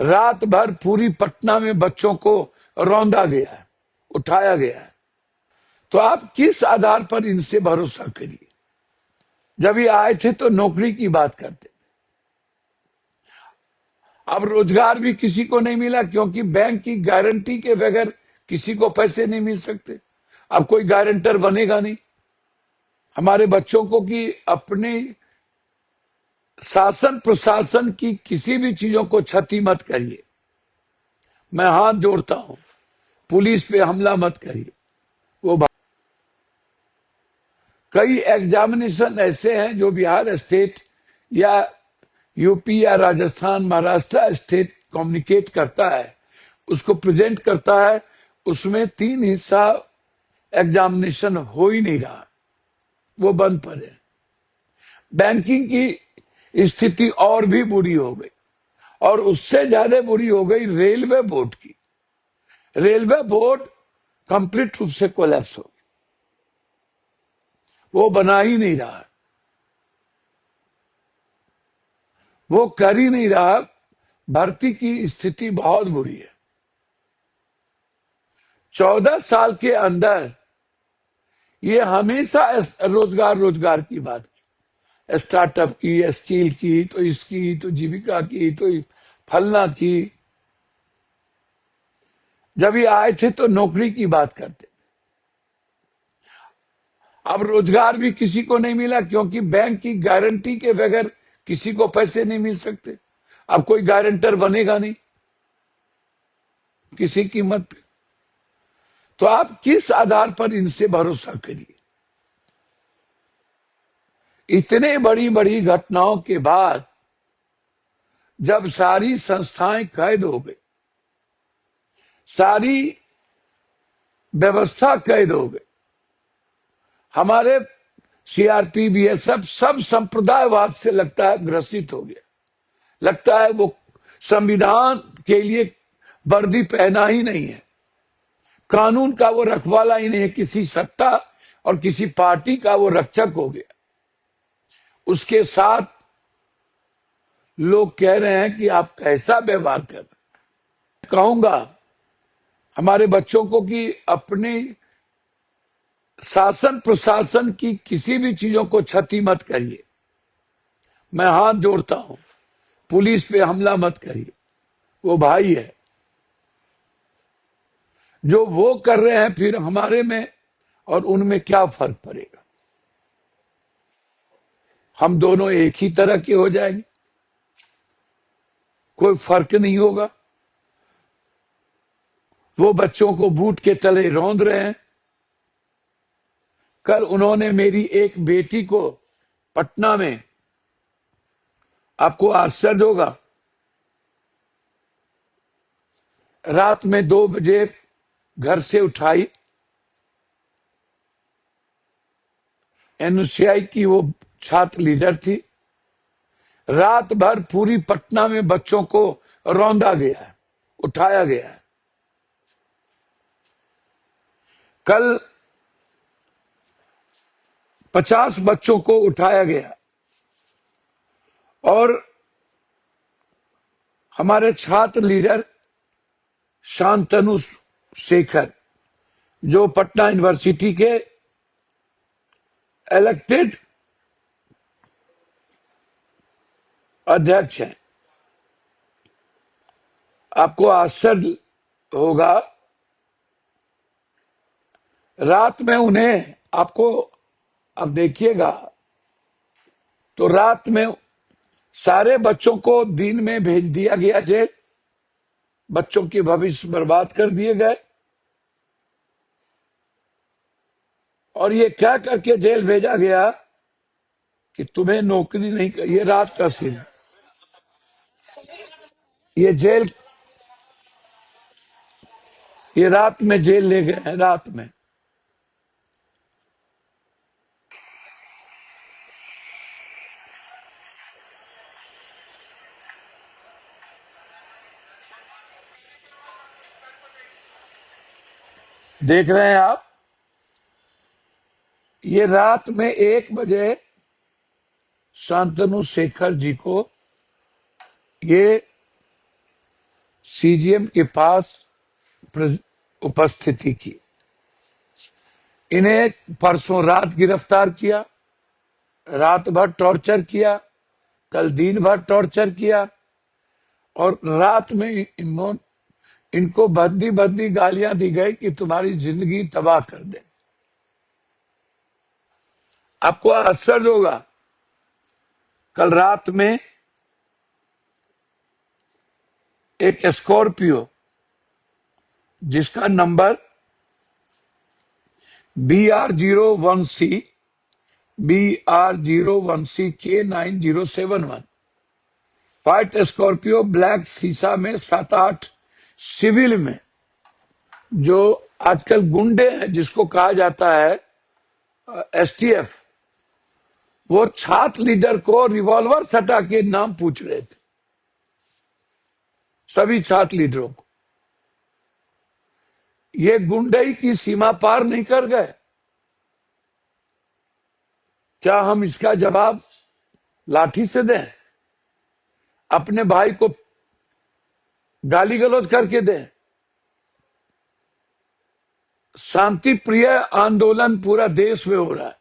रात भर पूरी पटना में बच्चों को रौंदा गया है, उठाया गया है। तो आप किस आधार पर इनसे भरोसा करिए? जब ये आए थे तो नौकरी की बात करते, अब रोजगार भी किसी को नहीं मिला क्योंकि बैंक की गारंटी के बगैर किसी को पैसे नहीं मिल सकते। अब कोई गारंटर बनेगा नहीं। हमारे बच्चों को कि अपने शासन प्रशासन की किसी भी चीजों को क्षति मत करिए। मैं हाथ जोड़ता हूं, पुलिस पे हमला मत करिए। वो कई एग्जामिनेशन ऐसे हैं जो बिहार स्टेट या यूपी या राजस्थान महाराष्ट्र स्टेट कम्युनिकेट करता है, उसको प्रेजेंट करता है, उसमें 3 हिस्सा एग्जामिनेशन हो ही नहीं रहा, वो बंद पड़े। बैंकिंग की स्थिति और भी बुरी हो गई, और उससे ज्यादा बुरी हो गई रेलवे बोर्ड की। रेलवे बोर्ड कंप्लीट रूप से कोलैप्स हो गई, वो बना ही नहीं रहा, वो कर ही नहीं रहा। भर्ती की स्थिति बहुत बुरी है। 14 साल के अंदर ये हमेशा रोजगार रोजगार की बात की, स्टार्टअप की, स्किल की, तो इसकी, तो जीविका की, तो फलना की। जब ये आए थे तो नौकरी की बात करते, अब रोजगार भी किसी को नहीं मिला क्योंकि बैंक की गारंटी के बगैर किसी को पैसे नहीं मिल सकते। अब कोई गारंटर बनेगा नहीं किसी कीमत पे। तो आप किस आधार पर इनसे भरोसा करिए? इतने बड़ी बड़ी घटनाओं के बाद जब सारी संस्थाएं कैद हो गई, सारी व्यवस्था कैद हो गई, हमारे सीआरपी बीएसएफ सब संप्रदायवाद से लगता है ग्रसित हो गया। लगता है वो संविधान के लिए वर्दी पहना ही नहीं है, कानून का वो रखवाला ही नहीं है, किसी सत्ता और किसी पार्टी का वो रक्षक हो गया। उसके साथ लोग कह रहे हैं कि आप कैसा व्यवहार कर रहे हैं। कहूंगा हमारे बच्चों को कि अपने शासन प्रशासन की किसी भी चीजों को क्षति मत करिए। मैं हाथ जोड़ता हूं, पुलिस पे हमला मत करिए। वो भाई है, जो वो कर रहे हैं फिर हमारे में और उनमें क्या फर्क पड़ेगा? हम दोनों एक ही तरह के हो जाएंगे, कोई फर्क नहीं होगा। वो बच्चों को बूट के तले रौंद रहे हैं। कल उन्होंने मेरी एक बेटी को पटना में, आपको आश्चर्य होगा, रात में 2 बजे घर से उठाई। एनएसयूआई की वो छात्र लीडर थी। रात भर पूरी पटना में बच्चों को रौंदा गया है, उठाया गया है। कल 50 बच्चों को उठाया गया, और हमारे छात्र लीडर शांतनु शेखर, जो पटना यूनिवर्सिटी के इलेक्टेड अध्यक्ष हैं, आपको आश्चर्य होगा, रात में उन्हें, आपको अब देखिएगा, तो रात में सारे बच्चों को दिन में भेज दिया गया जेल। बच्चों के भविष्य बर्बाद कर दिए गए, और ये क्या करके जेल भेजा गया कि तुम्हें नौकरी नहीं कर। ये रात का सीन, ये जेल, ये रात में जेल ले गए हैं, रात में। देख रहे हैं आप, ये रात में 1 बजे शांतनु शेखर जी को ये सीजीएम के पास उपस्थिति की। इन्हें परसों रात गिरफ्तार किया, रात भर टॉर्चर किया, कल दिन भर टॉर्चर किया, और रात में इनको भद्दी भद्दी गालियां दी गई कि तुम्हारी जिंदगी तबाह कर दे। आपको आश्चर्य होगा, कल रात में एक स्कॉर्पियो जिसका number BR01C K9071, white Scorpio black शीशा में 7-8 सिविल में, जो आजकल गुंडे हैं जिसको कहा जाता है STF, वो छात्र लीडर को रिवॉल्वर सटा के नाम पूछ रहे थे, सभी छात्र लीडरों को। ये गुंडई की सीमा पार नहीं कर गए? क्या हम इसका जवाब लाठी से दें? अपने भाई को गाली गलौज करके दें? शांति प्रिय आंदोलन पूरा देश में हो रहा है,